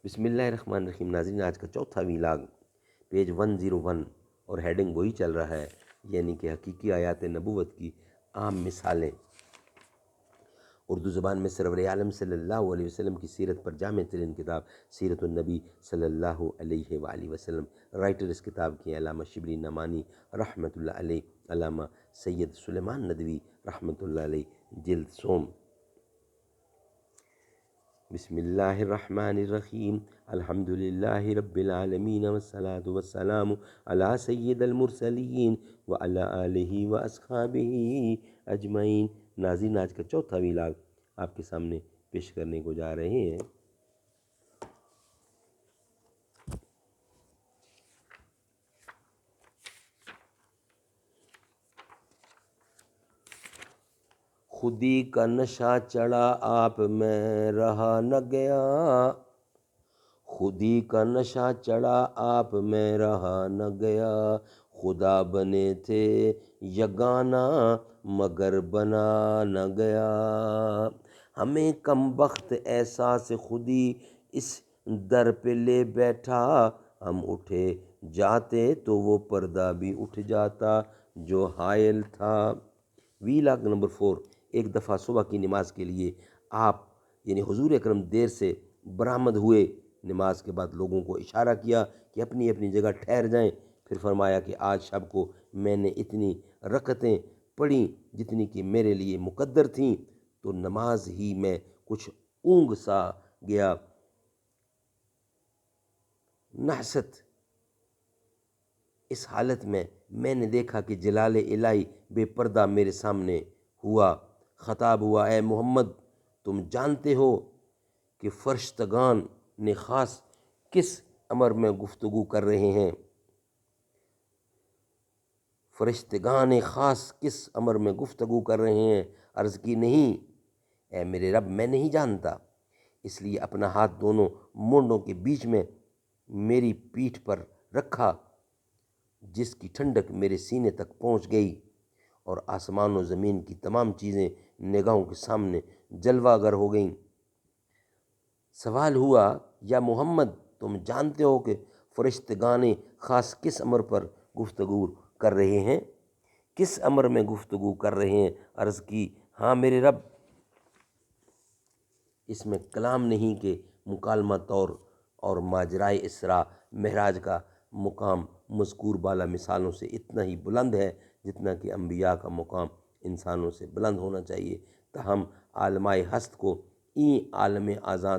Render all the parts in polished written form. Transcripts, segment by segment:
بسم اللہ الرحمن الرحیم۔ ناظرین، آج کا چوتھا ویلاگ پیج 101 اور ہیڈنگ وہی چل رہا ہے، یعنی کہ حقیقی آیات نبوت کی عام مثالیں۔ اردو زبان میں سرور عالم صلی اللہ علیہ وسلم کی سیرت پر جامع ترین کتاب سیرت النبی صلی اللہ علیہ وآلہ وسلم۔ رائٹر اس کتاب کی علامہ شبلی نعمانی رحمۃ اللہ علیہ، علامہ سید سلیمان ندوی رحمۃ اللہ علیہ، جلد سوم۔ بسم اللہ الرحمن الرحیم۔ الحمدللہ رب العالمین والصلاة والسلام علی سید المرسلین وعلی آلہ واصحابہ اجمعین۔ ناظرین، آج کا چوتھا ویلاگ آپ کے سامنے پیش کرنے کو جا رہے ہیں۔ خودی کا نشہ چڑھا آپ میں رہا نہ گیا، خودی کا نشہ چڑھا آپ میں رہا نہ گیا، خدا بنے تھے یگانہ مگر بنا نہ گیا، ہمیں کم بخت احساس خودی اس در پہ لے بیٹھا، ہم اٹھے جاتے تو وہ پردہ بھی اٹھ جاتا جو حائل تھا۔ Vlog number 4۔ ایک دفعہ صبح کی نماز کے لیے آپ یعنی حضور اکرم دیر سے برآمد ہوئے۔ نماز کے بعد لوگوں کو اشارہ کیا کہ اپنی اپنی جگہ ٹھہر جائیں، پھر فرمایا کہ آج شب کو میں نے اتنی رکعتیں پڑھیں جتنی کہ میرے لیے مقدر تھیں، تو نماز ہی میں کچھ اونگ سا گیا۔ نحست اس حالت میں نے دیکھا کہ جلال الہی بے پردہ میرے سامنے ہوا۔ خطاب ہوا، اے محمد، تم جانتے ہو کہ فرشتگان نے خاص کس امر میں گفتگو کر رہے ہیں؟ فرشتگان خاص کس امر میں گفتگو کر رہے ہیں؟ عرض کی، نہیں اے میرے رب، میں نہیں جانتا۔ اس لیے اپنا ہاتھ دونوں مونڈوں کے بیچ میں میری پیٹھ پر رکھا، جس کی ٹھنڈک میرے سینے تک پہنچ گئی، اور آسمان و زمین کی تمام چیزیں نگاہوں کے سامنے جلوہ گر ہو گئیں۔ سوال ہوا، یا محمد، تم جانتے ہو کہ فرشتگان خاص کس امر پر گفتگو کر رہے ہیں؟ کس امر میں گفتگو کر رہے ہیں؟ عرض کی، ہاں میرے رب۔ اس میں کلام نہیں کہ مکالمہ طور اور ماجرائے اسراء معراج کا مقام مذکور بالا مثالوں سے اتنا ہی بلند ہے جتنا کہ انبیاء کا مقام انسانوں سے بلند ہونا چاہیے۔ تاہم عالمائے ہست کو این عالم آزاں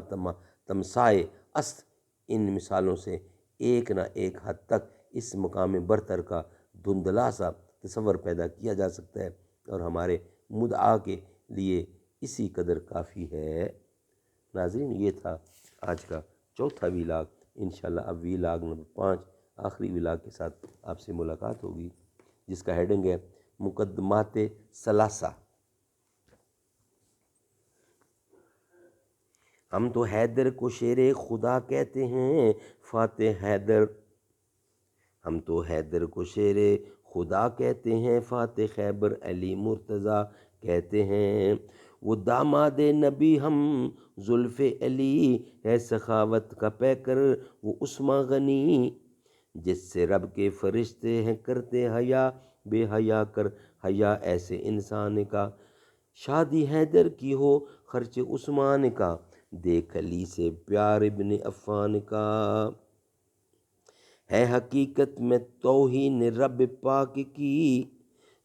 تمسائے است ان مثالوں سے ایک نہ ایک حد تک اس مقام برتر کا دھندلا سا تصور پیدا کیا جا سکتا ہے، اور ہمارے مدعا کے لیے اسی قدر کافی ہے۔ ناظرین، یہ تھا آج کا چوتھا ویلاگ۔ انشاءاللہ اب ویلاگ نمبر 5 آخری ویلاگ کے ساتھ آپ سے ملاقات ہوگی، جس کا ہیڈنگ ہے مقدمات ثلاثہ۔ ہم تو حیدر کو شیر خدا کہتے ہیں فاتح حیدر، ہم تو حیدر کو شیر خدا کہتے ہیں فاتح خیبر علی مرتضیٰ کہتے ہیں، وہ داماد نبی ہم زلف علی ہے سخاوت کا پیکر وہ عثمان غنی، جس سے رب کے فرشتے ہیں کرتے حیا بے حیا کر حیا ایسے انسان کا، شادی حیدر کی ہو خرچ عثمان کا دیکھ علی سے پیار ابن عفان کا، ہے حقیقت میں توہین رب پاک کی،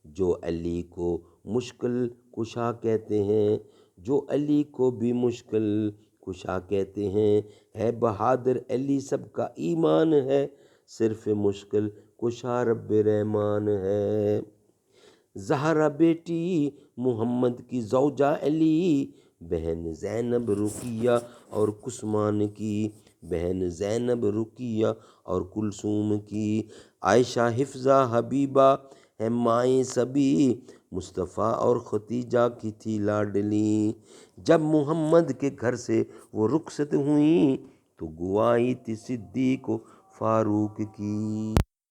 جو علی کو مشکل کشا کہتے ہیں، جو علی کو بھی مشکل کشا کہتے ہیں، ہے بہادر علی سب کا ایمان ہے، صرف مشکل کشا رب رحمان ہے، زہرا بیٹی محمد کی زوجہ علی، بہن زینب رقیہ اور کسمان کی، بہن زینب رقیہ اور کلثوم کی، عائشہ حفظہ حبیبہ ہے مائیں سبھی، مصطفیٰ اور ختیجہ کی تھی لاڈلی، جب محمد کے گھر سے وہ رخصت ہوئیں تو گواہی تھی صدیق و فاروق کی۔